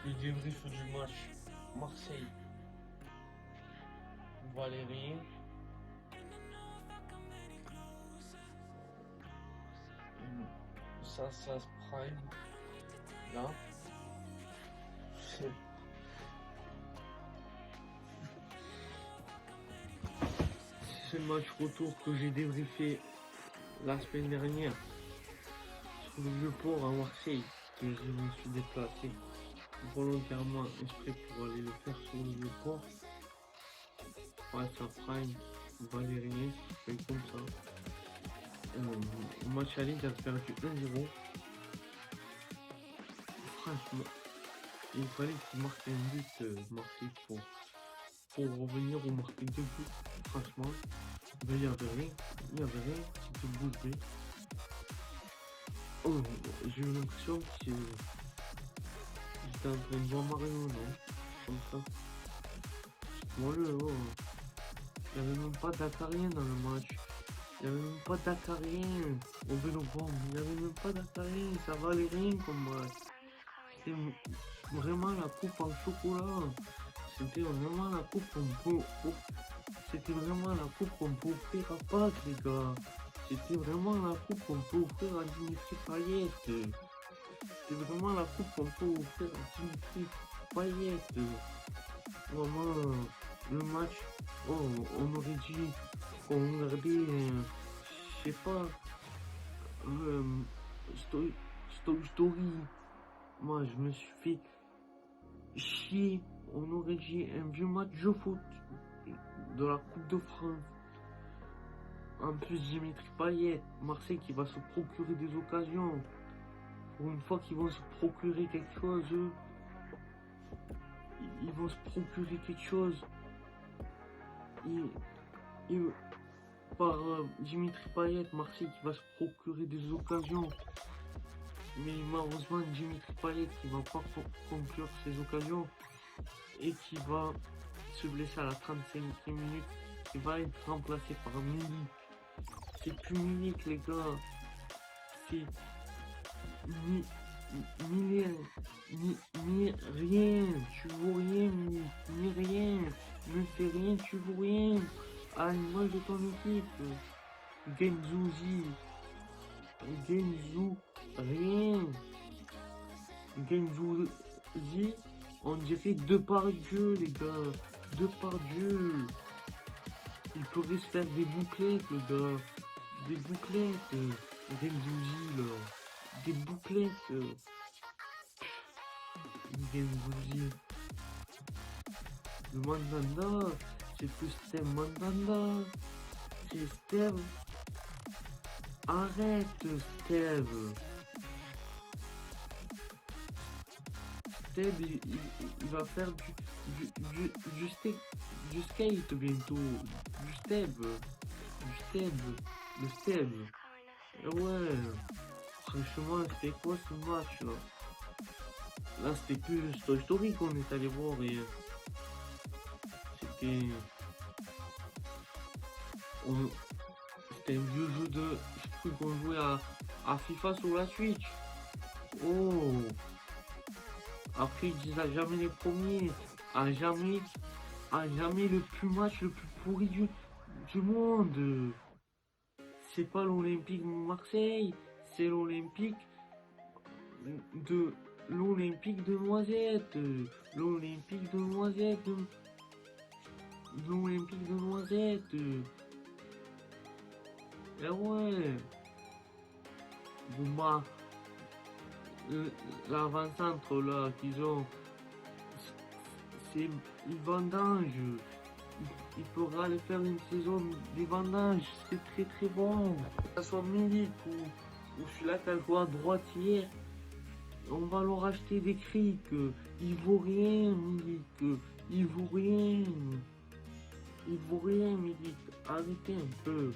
Le débrief du match Marseille Valérien. Ça se prime là. C'est ce match retour que j'ai débriefé la semaine dernière sur le Vieux-Port à Marseille, que je me suis déplacé volontairement exprès pour aller le faire sur le Vieux-Port. Face à Prime Valérien, c'est comme ça. Au match aller, j'ai perdu 1-0. Franchement, il fallait qu'il marque un but, Marseille, pour revenir ou marquer 2 buts. Franchement, ben, il n'y avait rien, c'était bouche bée. Oh, j'ai eu l'impression que j'étais en train de voir Mario, non? Comme ça. Moi, il n'y avait même pas d'Acarien dans le match. Il n'y avait même pas d'Acarien au Vélodrome. Il n'y avait même pas d'Acarien. Ça valait rien comme match. C'était vraiment la coupe en chocolat. C'était vraiment la coupe C'était vraiment la coupe qu'on peut offrir à Pâques, les gars. C'était vraiment la coupe qu'on peut offrir à Dimitri Payet. C'était vraiment la coupe qu'on peut offrir à Dimitri Payet. Vraiment, le match, oh, on aurait dit qu'on regardait, je sais pas, Story. Moi, je me suis fait chier. On aurait dit un vieux match de foot de la Coupe de France. En plus, Dimitri Payet, Marseille qui va se procurer des occasions. Pour une fois qu'ils vont se procurer quelque chose, eux, ils vont se procurer quelque chose. Par Dimitri Payet, Marseille qui va se procurer des occasions. Mais malheureusement, Dimitri Payet qui va pas conclure ces occasions et qui va se blesser à la 35e minute, qui va être remplacé par Milik. C'est plus Milik, les gars. C'est ni rien. Tu vaux rien, Milik. Ni rien. Ne fais rien, tu vaux rien. À l'image de ton équipe. Genzouzi, rien. Genzouzi, on dirait Depardieu, les gars. Depardieu. Il pourrait se faire des bouclettes, les gars. Des bouclettes. Genzouzi, là. Des bouclettes. Genzouzi. Le Mandanda, c'est plus Steve Mandanda. C'est Steve. Arrête, Steve. Steve, il va faire du skate bientôt. Du Steve. Le Steve. Et ouais. Franchement, c'était quoi ce match là? Là, c'était plus Toy Story qu'on est allé voir et c'était. C'était un vieux jeu de. Je crois qu'on jouait à FIFA sur la Switch. Oh! Après, ils disent à jamais les premiers. À jamais le match le plus pourri du monde. C'est pas l'Olympique Marseille, c'est l'Olympique de Noisette. L'Olympique de Noisette. L'Olympique de Noisette. Eh ouais. Bouma. L'avant-centre là qu'ils ont, c'est une vendange. Il pourra aller faire une saison des vendanges, c'est très très bon. Que ce soit Milik ou celui-là qui a joué à droite hier, on va leur acheter des crics. Il vaut rien, Milik. Il vaut rien. Il vaut rien, Milik. Arrêtez un peu.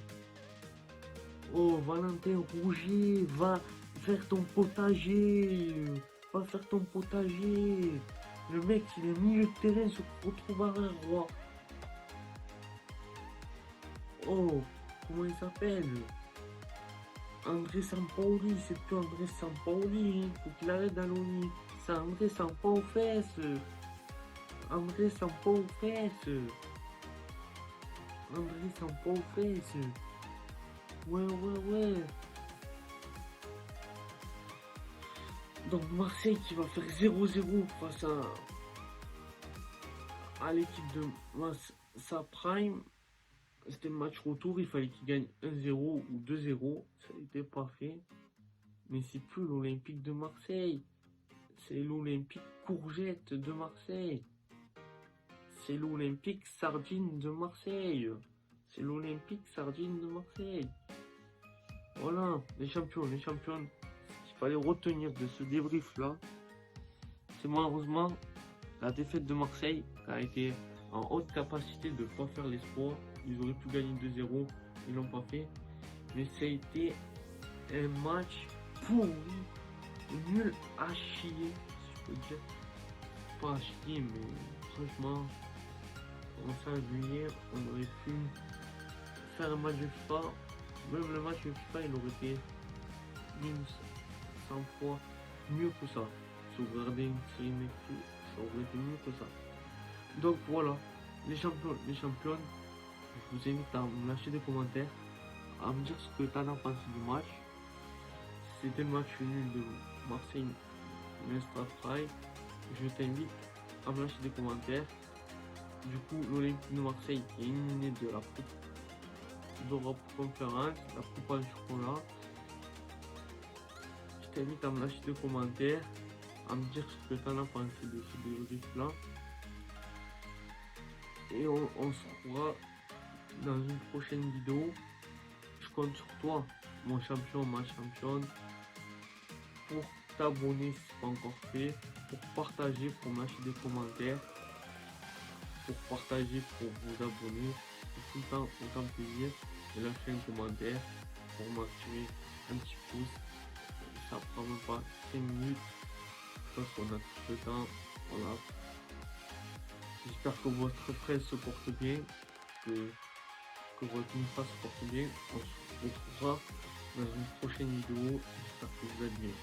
Oh, Valentin Rougier, va faire ton potager. Va faire ton potager. Le mec, il est milieu de terrain, se retrouve à un roi. Oh, comment il s'appelle? André Sampaoli, c'est plus André Sampaoli, hein. Faut qu'il arrête d'allonner Ça André sans pas aux fesses. André sans pas aux fesses. André sans pas aux fesses. Ouais. Donc Marseille qui va faire 0-0 face à l'équipe de sa Prime. C'était le match retour, il fallait qu'il gagne 1-0 ou 2-0. Ça n'était pas fait. Mais c'est plus l'Olympique de Marseille. C'est l'Olympique Courgette de Marseille. C'est l'Olympique Sardine de Marseille. C'est l'Olympique Sardine de Marseille. Voilà, les champions. Ce qu'il fallait retenir de ce débrief-là, c'est malheureusement la défaite de Marseille qui a été en haute capacité de ne pas faire l'espoir. Ils auraient pu gagner 2-0, ils l'ont pas fait. Mais ça a été un match pourri, nul à chier, si je peux dire. Pas à chier, mais franchement, on s'est ennuyé, on aurait pu faire un match de FIFA. Même le match de FIFA, il aurait été 100 fois mieux que ça. Sauvegarder une série Netflix, ça aurait été mieux que ça. Donc voilà, les champions, je vous invite à me lâcher des commentaires, à me dire ce que tu as pensé du match. C'était le match nul de Marseille Mestre Fry. Je t'invite à me lâcher des commentaires. Du coup, l'Olympique de Marseille est éliminé de la Coupe d'Europe Conférence, la coupe en chocolat. Je t'invite à me lâcher des commentaires, à me dire ce que tu as pensé de ce débrief-là. Et on se retrouvera dans une prochaine vidéo. Je compte sur toi, mon champion, ma championne, pour t'abonner si ce n'est pas encore fait, pour partager, pour me lâcher des commentaires, pour partager, pour vous abonner. C'est tout le temps autant plaisir de lâcher un commentaire pour m'activer un petit pouce. Ça prend même pas 5 minutes parce qu'on a tout le temps. Voilà. J'espère que votre presse se porte bien, que votre Nifa se porte bien. On se retrouvera dans une prochaine vidéo. J'espère que vous allez bien.